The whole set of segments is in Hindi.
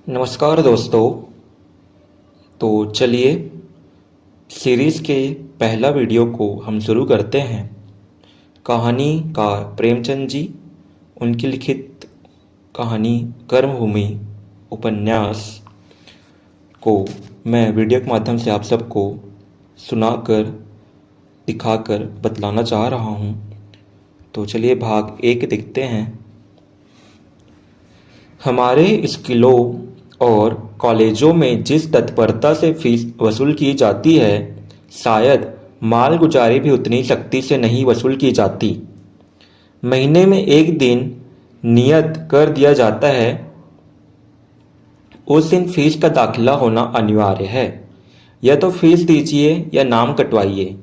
नमस्कार दोस्तों। तो चलिए सीरीज़ के पहला वीडियो को हम शुरू करते हैं। कहानीकार प्रेमचंद जी, उनकी लिखित कहानी कर्मभूमि उपन्यास को मैं वीडियो के माध्यम से आप सबको सुनाकर दिखाकर बतलाना चाह रहा हूँ। तो चलिए भाग 1 देखते हैं। हमारे स्कूलों और कॉलेजों में जिस तत्परता से फीस वसूल की जाती है, शायद मालगुजारी भी उतनी सख्ती से नहीं वसूल की जाती। महीने में एक दिन नियत कर दिया जाता है, उस दिन फीस का दाखिला होना अनिवार्य है। या तो फीस दीजिए या नाम कटवाइए,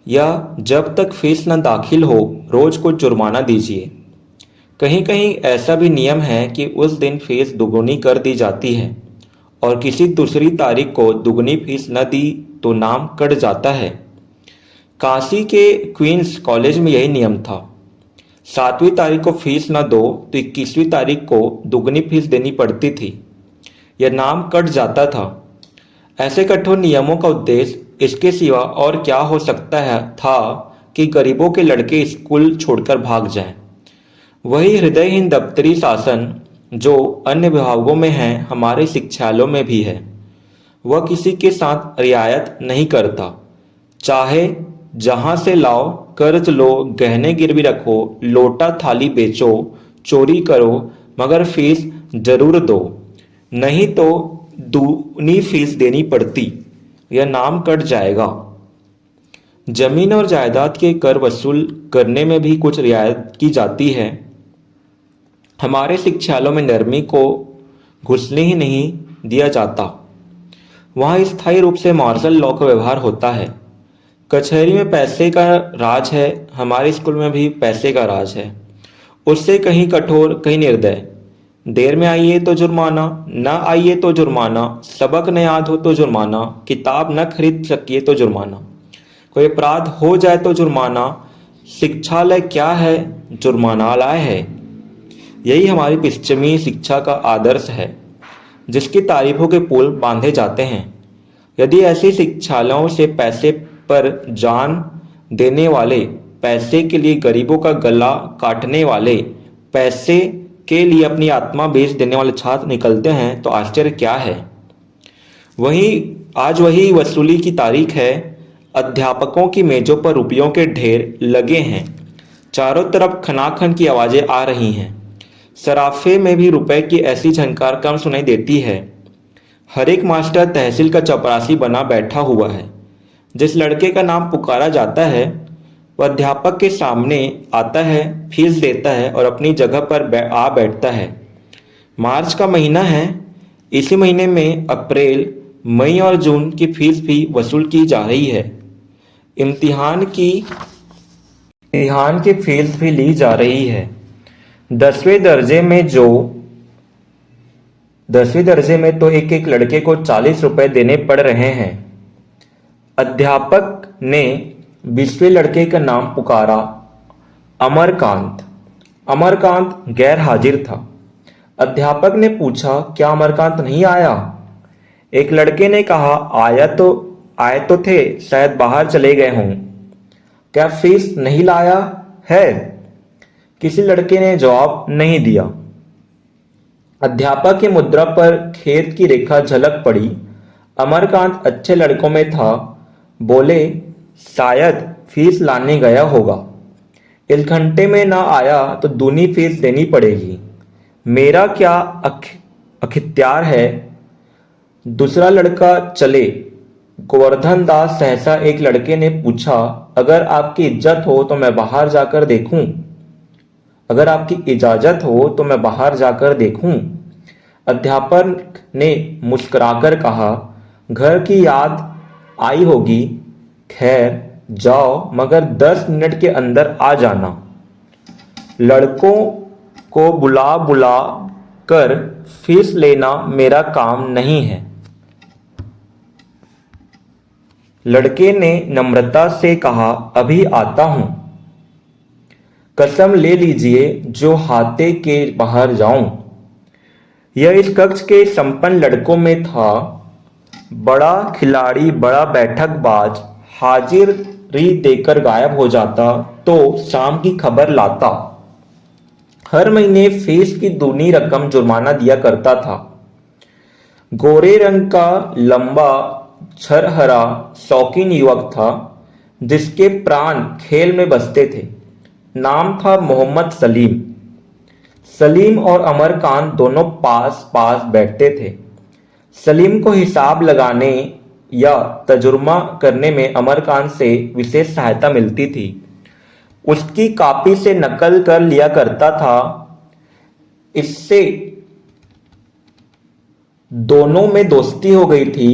या जब तक फीस न दाखिल हो रोज़ को जुर्माना दीजिए। कहीं कहीं ऐसा भी नियम है कि उस दिन फीस दुगुनी कर दी जाती है और किसी दूसरी तारीख को दुगनी फीस न दी तो नाम कट जाता है। काशी के क्वींस कॉलेज में यही नियम था। 7वीं तारीख को फीस न दो तो 21वीं तारीख को दुगनी फीस देनी पड़ती थी या नाम कट जाता था। ऐसे कठोर नियमों का उद्देश्य इसके सिवा और क्या हो सकता है था कि गरीबों के लड़के स्कूल छोड़कर भाग जाएं। वही हृदयहीन दफ्तरी शासन जो अन्य विभागों में है, हमारे शिक्षालयों में भी है। वह किसी के साथ रियायत नहीं करता। चाहे जहां से लाओ, कर्ज लो, गहने गिरवी रखो, लोटा थाली बेचो, चोरी करो, मगर फीस जरूर दो, नहीं तो दूनी फीस देनी पड़ती या नाम कट जाएगा। जमीन और जायदाद के कर वसूल करने में भी कुछ रियायत की जाती है। हमारे शिक्षालयों में नरमी को घुसने ही नहीं दिया जाता। वहाँ स्थायी रूप से मार्शल लॉ का व्यवहार होता है। कचहरी में पैसे का राज है, हमारे स्कूल में भी पैसे का राज है। उससे कहीं कठोर कहीं निर्दय। देर में आइए तो जुर्माना, न आइए तो जुर्माना, सबक न याद हो तो जुर्माना, किताब न खरीद सकिए तो जुर्माना, कोई अपराध हो जाए तो जुर्माना। शिक्षालय क्या है, जुर्मानालय है। यही हमारी पश्चिमी शिक्षा का आदर्श है, जिसकी तारीफों के पुल बांधे जाते हैं। यदि ऐसी शिक्षालयों से पैसे पर जान देने वाले, पैसे के लिए गरीबों का गला काटने वाले, पैसे के लिए अपनी आत्मा बेच देने वाले छात्र निकलते हैं तो आश्चर्य क्या है। आज वही वसूली की तारीख है। अध्यापकों की मेजों पर रुपयों के ढेर लगे हैं। चारों तरफ खनाखन की आवाजें आ रही हैं। सराफे में भी रुपए की ऐसी झनकार कम सुनाई देती है। हर एक मास्टर तहसील का चपरासी बना बैठा हुआ है। जिस लड़के का नाम पुकारा जाता है वह अध्यापक के सामने आता है, फीस देता है और अपनी जगह पर आ बैठता है। मार्च का महीना है। इसी महीने में अप्रैल, मई और जून की फीस भी वसूल की जा रही है। इम्तिहान की फीस भी ली जा रही है। 10वें दर्जे में तो एक एक लड़के को 40 रुपए देने पड़ रहे हैं। अध्यापक ने 20वें लड़के का नाम पुकारा, अमरकांत। अमरकांत गैर हाजिर था। अध्यापक ने पूछा, क्या अमरकांत नहीं आया? एक लड़के ने कहा, आए तो थे, शायद बाहर चले गए हों। क्या फीस नहीं लाया है? किसी लड़के ने जवाब नहीं दिया। अध्यापक की मुद्रा पर खेद की रेखा झलक पड़ी। अमरकांत अच्छे लड़कों में था। बोले, शायद फीस लाने गया होगा। इस घंटे में ना आया तो दूनी फीस देनी पड़ेगी। मेरा क्या अखित्यार है? दूसरा लड़का चले। गोवर्धन दास सहसा एक लड़के ने पूछा, अगर आपकी इज्जत हो तो मैं बाहर जाकर देखूं। अगर आपकी इजाजत हो तो मैं बाहर जाकर देखूं। अध्यापक ने मुस्कुराकर कहा, घर की याद आई होगी। खैर जाओ, मगर 10 मिनट के अंदर आ जाना। लड़कों को बुला बुला कर फीस लेना मेरा काम नहीं है। लड़के ने नम्रता से कहा, अभी आता हूं। कसम ले लीजिए जो हाथे के बाहर जाऊं। यह इस कक्ष के संपन्न लड़कों में था। बड़ा खिलाड़ी, बड़ा बैठकबाज हाजिरी देकर गायब हो जाता तो शाम की खबर लाता। हर महीने फीस की दूनी रकम जुर्माना दिया करता था। गोरे रंग का लंबा छरहरा शौकीन युवक था जिसके प्राण खेल में बसते थे। नाम था मोहम्मद सलीम। सलीम और अमरकांत दोनों पास पास बैठते थे। सलीम को हिसाब लगाने या तजुर्मा करने में अमरकांत से विशेष सहायता मिलती थी। उसकी कॉपी से नकल कर लिया करता था। इससे दोनों में दोस्ती हो गई थी।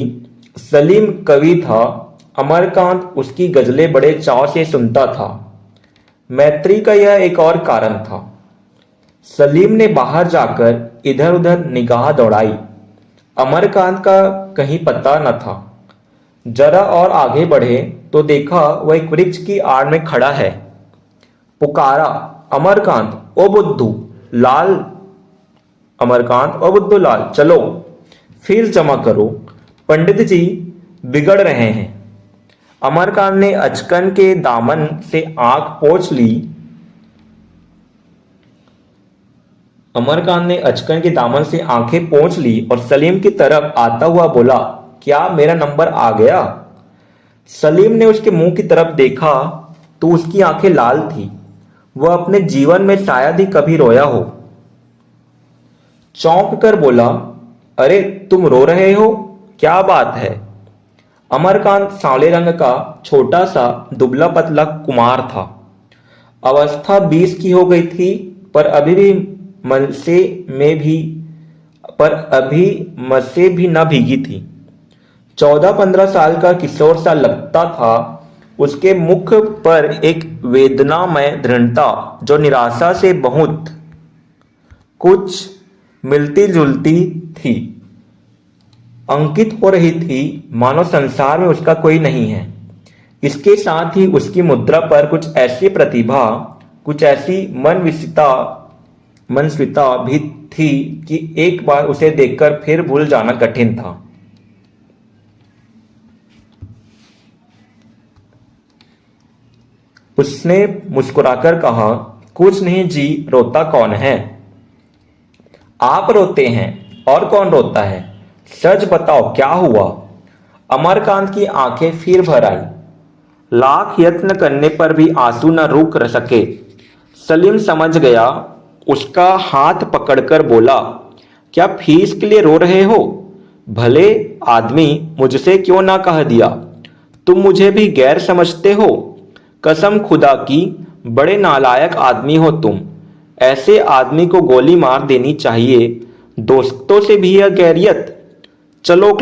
सलीम कवि था, अमरकांत उसकी गजलें बड़े चाव से सुनता था। मैत्री का यह एक और कारण था। सलीम ने बाहर जाकर इधर उधर निगाह दौड़ाई। अमरकांत का कहीं पता न था। जरा और आगे बढ़े तो देखा वह एक वृक्ष की आड़ में खड़ा है। पुकारा, अमरकांत, ओ बुद्धू लाल, अमरकांत, ओ बुद्धू लाल, चलो फीस जमा करो, पंडित जी बिगड़ रहे हैं। अमरकांत ने अचकन के दामन से आंख पोंछ ली। अमरकांत ने अचकन के दामन से आंखें पोंछ ली और सलीम की तरफ आता हुआ बोला, क्या मेरा नंबर आ गया? सलीम ने उसके मुंह की तरफ देखा तो उसकी आंखें लाल थी। वह अपने जीवन में शायद ही कभी रोया हो। चौंक कर बोला, अरे तुम रो रहे हो, क्या बात है? अमरकांत सांवले रंग का छोटा सा दुबला पतला कुमार था। अवस्था 20 की हो गई थी पर अभी मसे भी न भीगी थी। 14-15 साल का किशोर सा लगता था। उसके मुख पर एक वेदनामय दृढ़ता जो निराशा से बहुत कुछ मिलती जुलती थी, अंकित हो रही थी, मानो संसार में उसका कोई नहीं है। इसके साथ ही उसकी मुद्रा पर कुछ ऐसी प्रतिभा, कुछ ऐसी मनस्विता भी थी कि एक बार उसे देखकर फिर भूल जाना कठिन था। उसने मुस्कुराकर कहा, कुछ नहीं जी, रोता कौन है? आप रोते हैं, और कौन रोता है? सच बताओ क्या हुआ? अमरकांत की आंखें फिर भर आई। लाख यत्न करने पर भी आंसू न रुक सके। सलीम समझ गया। उसका हाथ पकड़कर बोला, क्या फीस के लिए रो रहे हो? भले आदमी, मुझसे क्यों ना कह दिया? तुम मुझे भी गैर समझते हो? कसम खुदा की, बड़े नालायक आदमी हो तुम। ऐसे आदमी को गोली मार देनी चाहिए। दोस्तों से भी यह गैरियत। चलो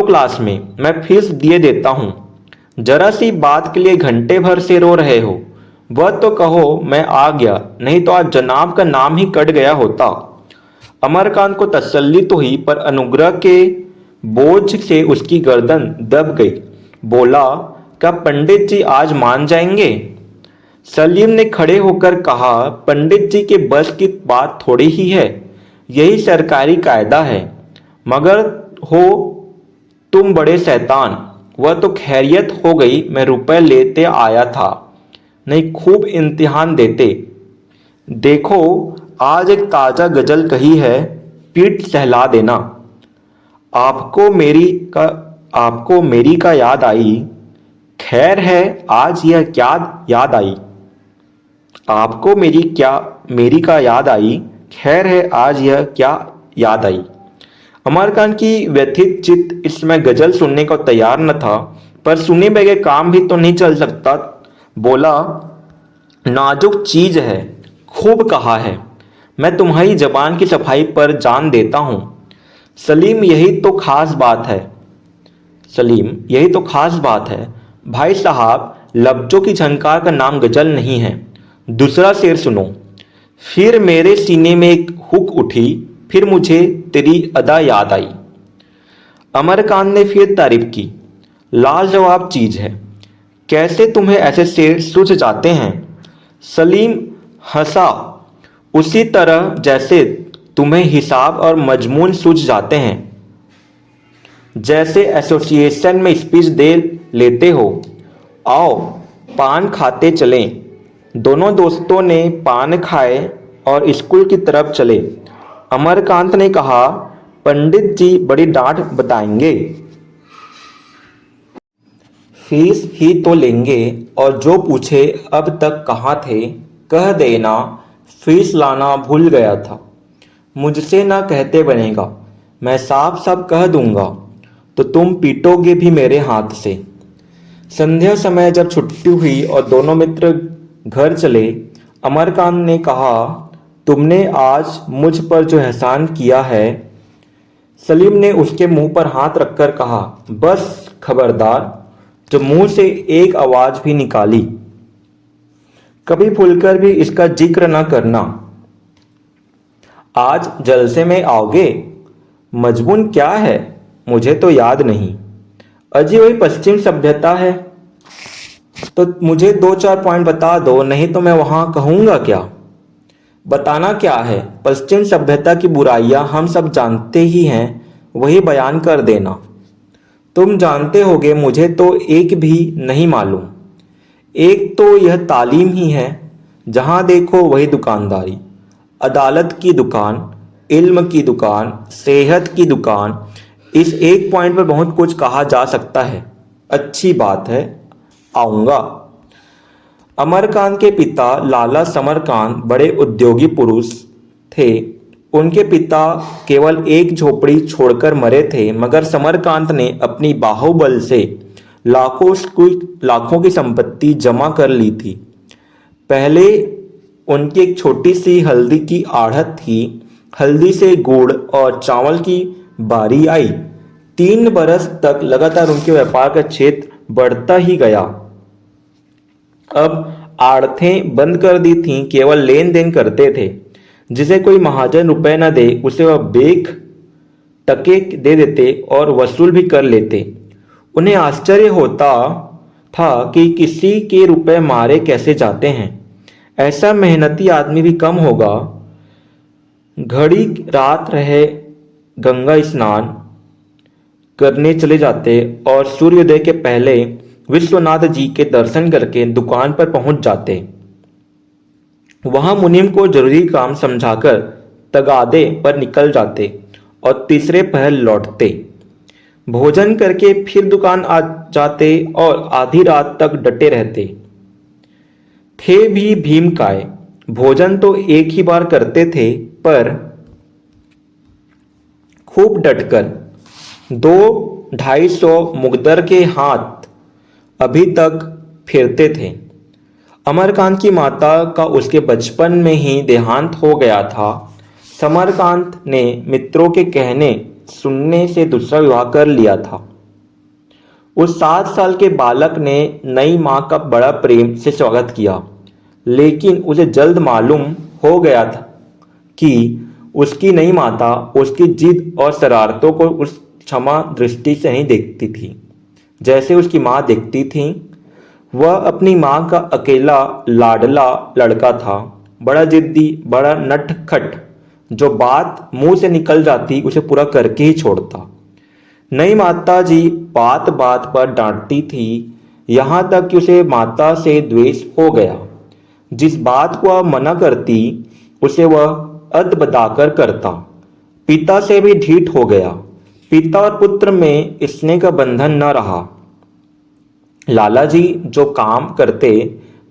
क्लास में, मैं फीस दिए देता हूं। जरा सी बात के लिए घंटे भर से रो रहे हो। वह तो कहो मैं आ गया, नहीं तो आज जनाब का नाम ही कट गया होता। अमरकांत को तसल्ली तो हुई पर अनुग्रह के बोझ से उसकी गर्दन दब गई। बोला, क्या पंडित जी आज मान जाएंगे? सलीम ने खड़े होकर कहा, पंडित जी के बस की बात थोड़ी ही है, यही सरकारी कायदा है। मगर हो तुम बड़े शैतान। वह तो खैरियत हो गई, मैं रुपए लेते आया था, नहीं खूब इम्तिहान देते। देखो आज एक ताजा गजल कही है, पीठ सहला देना। आपको मेरी का याद आई, खैर है आज यह क्या याद आई। आपको मेरी का याद आई, खैर है आज यह क्या याद आई। अमरकांत की व्यथित चित्त इस समय गजल सुनने को तैयार न था, पर सुने बगैर काम भी तो नहीं चल सकता। बोला, नाजुक चीज है, खूब कहा है, मैं तुम्हारी जबान की सफाई पर जान देता हूं। सलीम यही तो खास बात है। भाई साहब, लफ्जों की झंकार का नाम गजल नहीं है। दूसरा शेर सुनो। फिर मेरे सीने में एक हुक उठी, फिर मुझे तेरी अदा याद आई। अमरकांत ने फिर तारीफ की, लाजवाब चीज है, कैसे तुम्हें ऐसे शेर सूझ जाते हैं? सलीम हंसा, उसी तरह जैसे तुम्हें हिसाब और मजमून सूझ जाते हैं, जैसे एसोसिएशन में स्पीच दे लेते हो। आओ पान खाते चलें। दोनों दोस्तों ने पान खाए और स्कूल की तरफ चले। अमरकांत ने कहा, पंडित जी बड़ी डांट बताएंगे। फीस ही तो लेंगे, और जो पूछे अब तक कहाँ थे, कह देना फीस लाना भूल गया था। मुझसे ना कहते बनेगा, मैं साफ साफ कह दूंगा तो तुम पीटोगे भी मेरे हाथ से। संध्या समय जब छुट्टी हुई और दोनों मित्र घर चले, अमरकांत ने कहा, तुमने आज मुझ पर जो एहसान किया है। सलीम ने उसके मुंह पर हाथ रखकर कहा, बस खबरदार, जो मुंह से एक आवाज भी निकाली, कभी भूलकर भी इसका जिक्र न करना। आज जलसे में आओगे? मजमून क्या है, मुझे तो याद नहीं। अजी वही पश्चिम सभ्यता है। तो मुझे 2-4 पॉइंट बता दो, नहीं तो मैं वहां कहूंगा क्या। बताना क्या है? पश्चिम सभ्यता की बुराइयां हम सब जानते ही हैं, वही बयान कर देना। तुम जानते होगे, मुझे तो एक भी नहीं मालूम। एक तो यह तालीम ही है, जहां देखो वही दुकानदारी, अदालत की दुकान, इल्म की दुकान, सेहत की दुकान। इस एक पॉइंट पर बहुत कुछ कहा जा सकता है। अच्छी बात है, आऊंगा। अमरकांत के पिता लाला समरकांत बड़े उद्योगी पुरुष थे। उनके पिता केवल एक झोपड़ी छोड़कर मरे थे, मगर समरकांत ने अपनी बाहुबल से लाखों की संपत्ति जमा कर ली थी। पहले उनकी एक छोटी सी हल्दी की आढ़त थी। हल्दी से गुड़ और चावल की बारी आई। 3 बरस तक लगातार उनके व्यापार का क्षेत्र बढ़ता ही गया। अब आड़तें बंद कर दी थीं, केवल लेन देन करते थे। जिसे कोई महाजन रुपए न दे, उसे वह बेख टके दे देते और वसूल भी कर लेते। उन्हें आश्चर्य होता था कि किसी के रुपए मारे कैसे जाते हैं। ऐसा मेहनती आदमी भी कम होगा। घड़ी रात रहे गंगा स्नान करने चले जाते और सूर्योदय के पहले विश्वनाथ जी के दर्शन करके दुकान पर पहुंच जाते। वहां मुनीम को जरूरी काम समझाकर तगादे पर निकल जाते और तीसरे पहर लौटते। भोजन करके फिर दुकान आ जाते और आधी रात तक डटे रहते। थे भी भीम काय। भोजन तो एक ही बार करते थे, पर खूब डटकर। 200-250 मुकद्दर के हाथ अभी तक फिरते थे। अमरकांत की माता का उसके बचपन में ही देहांत हो गया था। समरकांत ने मित्रों के कहने सुनने से दूसरा विवाह कर लिया था। उस 7 साल के बालक ने नई मां का बड़ा प्रेम से स्वागत किया, लेकिन उसे जल्द मालूम हो गया था कि उसकी नई माता उसकी जिद और शरारतों को उस क्षमा दृष्टि से नहीं देखती थी जैसे उसकी मां देखती थी। वह अपनी मां का अकेला लाडला लड़का था, बड़ा जिद्दी, बड़ा नटखट, जो बात मुंह से निकल जाती उसे पूरा करके ही छोड़ता। नई माता जी बात बात पर डांटती थी, यहां तक कि उसे माता से द्वेष हो गया। जिस बात को वह मना करती, उसे वह अदबदाकर करता। पिता से भी ढीठ हो गया। पिता और पुत्र में स्नेह का बंधन न रहा। लाला जी जो काम करते,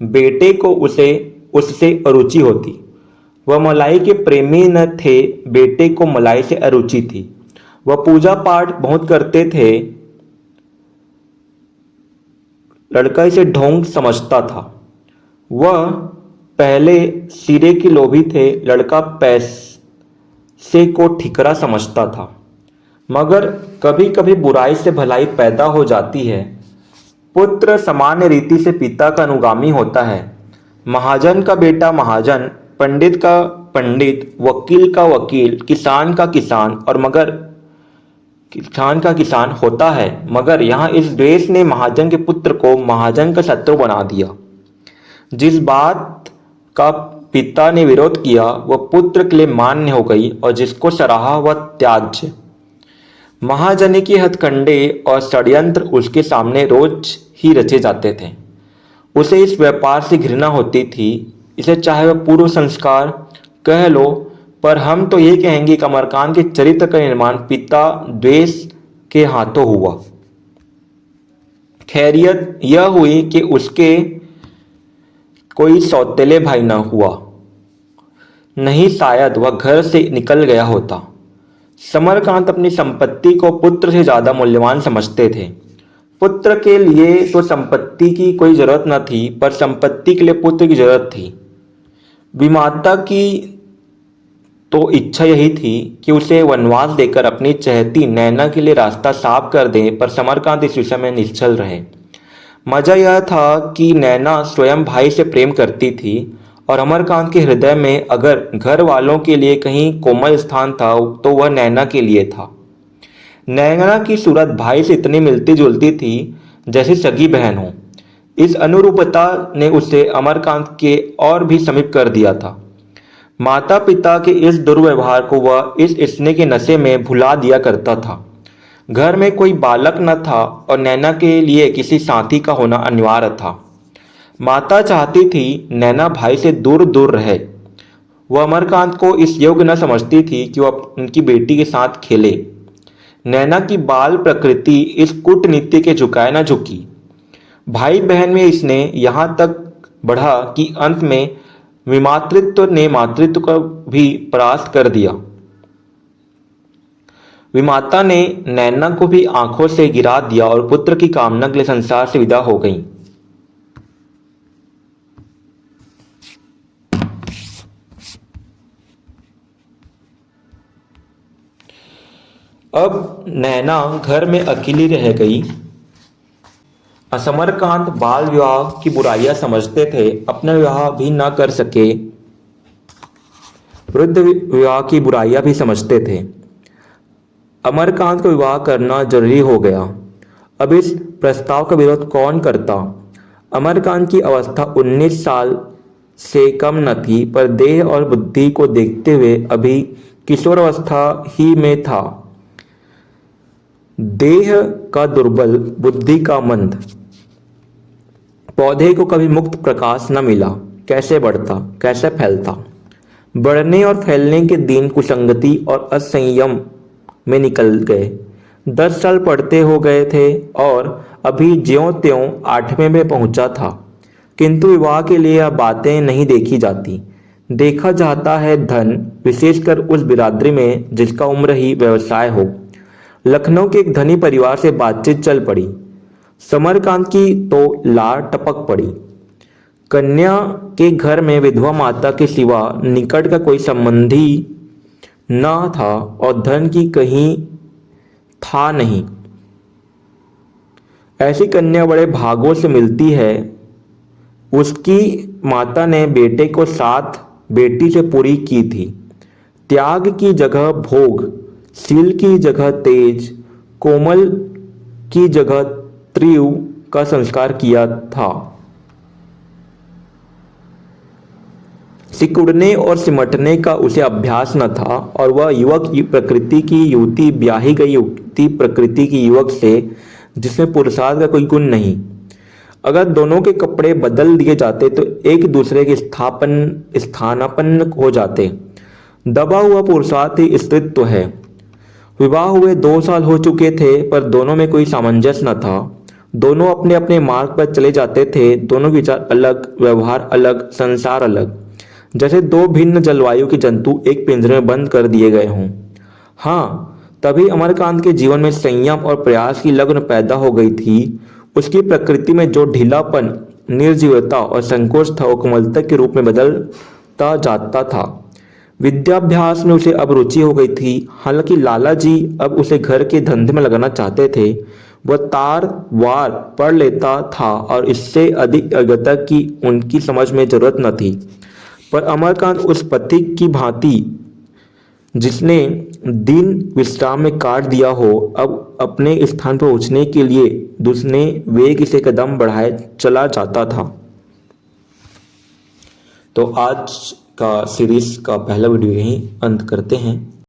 बेटे को उससे अरुचि होती। वह मलाई के प्रेमी न थे, बेटे को मलाई से अरुचि थी। वह पूजा पाठ बहुत करते थे, लड़का इसे ढोंग समझता था। वह पहले सिरे के लोभी थे, लड़का पैसे को ठिकरा समझता था। मगर कभी कभी बुराई से भलाई पैदा हो जाती है। पुत्र सामान्य रीति से पिता का अनुगामी होता है। महाजन का बेटा महाजन, पंडित का पंडित, वकील का वकील, किसान का किसान और मगर किसान का किसान होता है। मगर यहाँ इस देश ने महाजन के पुत्र को महाजन का शत्रु बना दिया। जिस बात का पिता ने विरोध किया वह पुत्र के लिए मान्य हो गई और जिसको सराहा वह त्याज्य। महाजनी के हथकंडे और षड्यंत्र उसके सामने रोज ही रचे जाते थे। उसे इस व्यापार से घृणा होती थी। इसे चाहे वह पूर्व संस्कार कह लो, पर हम तो ये कहेंगे कि अमरकांत के चरित्र का निर्माण पिता द्वेष के हाथों हुआ। खैरियत यह हुई कि उसके कोई सौतेले भाई न हुआ, नहीं शायद वह घर से निकल गया होता। समरकांत अपनी संपत्ति को पुत्र से ज्यादा मूल्यवान समझते थे। पुत्र के लिए तो संपत्ति की कोई जरूरत न थी, पर संपत्ति के लिए पुत्र की जरूरत थी। विमाता की तो इच्छा यही थी कि उसे वनवास देकर अपनी चहती नैना के लिए रास्ता साफ कर दें, पर समरकांत इस विषय में निश्चल रहे। मजा यह था कि नैना स्वयं भाई से प्रेम करती थी और अमरकांत के हृदय में अगर घर वालों के लिए कहीं कोमल स्थान था तो वह नैना के लिए था। नैना की सूरत भाई से इतनी मिलती जुलती थी जैसे सगी बहन हो। इस अनुरूपता ने उसे अमरकांत के और भी समीप कर दिया था। माता पिता के इस दुर्व्यवहार को वह इस स्नेह के नशे में भुला दिया करता था। घर में कोई बालक न था और नैना के लिए किसी साथी का होना अनिवार्य था। माता चाहती थी नैना भाई से दूर दूर रहे। वह अमरकांत को इस योग्य न समझती थी कि वह उनकी बेटी के साथ खेले। नैना की बाल प्रकृति इस कूटनीति के झुकाए न झुकी। भाई बहन में इसने यहाँ तक बढ़ा कि अंत में विमातृत्व ने मातृत्व को भी परास्त कर दिया। विमाता ने नैना को भी आंखों से गिरा दिया और पुत्र की कामना के लिए संसार से विदा हो गई। अब नैना घर में अकेली रह गई। समरकांत बाल विवाह की बुराइयां समझते थे, अपना विवाह भी न कर सके। वृद्ध विवाह की बुराइयां भी समझते थे। अमरकांत को विवाह करना जरूरी हो गया। अब इस प्रस्ताव का विरोध कौन करता? अमरकांत की अवस्था 19 साल से कम न थी, पर देह और बुद्धि को देखते हुए अभी किशोरावस्था ही में था। देह का दुर्बल, बुद्धि का मंद। पौधे को कभी मुक्त प्रकाश न मिला, कैसे बढ़ता, कैसे फैलता। बढ़ने और फैलने के दिन कुसंगति और असंयम में निकल गए। 10 साल पढ़ते हो गए थे और अभी ज्यों त्यों 8वें में पहुंचा था। किंतु विवाह के लिए यह बातें नहीं देखी जाती। देखा जाता है धन, विशेषकर उस बिरादरी में जिसका उम्र ही व्यवसाय हो। लखनऊ के एक धनी परिवार से बातचीत चल पड़ी। समरकांत की तो लार टपक पड़ी। कन्या के घर में विधवा माता के सिवा निकट का कोई संबंधी न था और धन की कहीं था नहीं। ऐसी कन्या बड़े भागों से मिलती है। उसकी माता ने बेटे को साथ बेटी से पूरी की थी। त्याग की जगह भोग, शील की जगह तेज, कोमल की जगह त्रियु का संस्कार किया था। सिकुड़ने और सिमटने का उसे अभ्यास न था और वह युवक प्रकृति की युवती ब्याही गई युवती प्रकृति की युवक से जिसमें पुरुषार्थ का कोई गुण नहीं। अगर दोनों के कपड़े बदल दिए जाते तो एक दूसरे के स्थानापन्न हो जाते। दबा हुआ पुरुषार्थ ही स्त्रीत्व है। विवाह हुए 2 साल हो चुके थे, पर दोनों में कोई सामंजस्य न था। दोनों अपने अपने मार्ग पर चले जाते थे। दोनों विचार अलग, व्यवहार अलग, संसार अलग, जैसे 2 भिन्न जलवायु के जंतु एक पिंजरे में बंद कर दिए गए हों। हाँ, तभी अमरकांत के जीवन में संयम और प्रयास की लगन पैदा हो गई थी। उसकी प्रकृति में जो ढीलापन, निर्जीवता और संकोच था वो कोमलता के रूप में बदलता जाता था। विद्याभ्यास में उसे अब रुचि हो गई थी। हालांकि लाला जी अब उसे घर के धंधे में लगाना चाहते थे। वह तार वार पढ़ लेता था और इससे अधिक योग्यता की उनकी समझ में जरूरत न थी। पर अमरकांत उस पथिक की भांति जिसने दिन विश्राम में काट दिया हो, अब अपने स्थान पर पहुंचने के लिए दूसरे वेग से कदम बढ़ाए चला जाता था। तो आज का सीरीज़ का पहला वीडियो यहीं अंत करते हैं।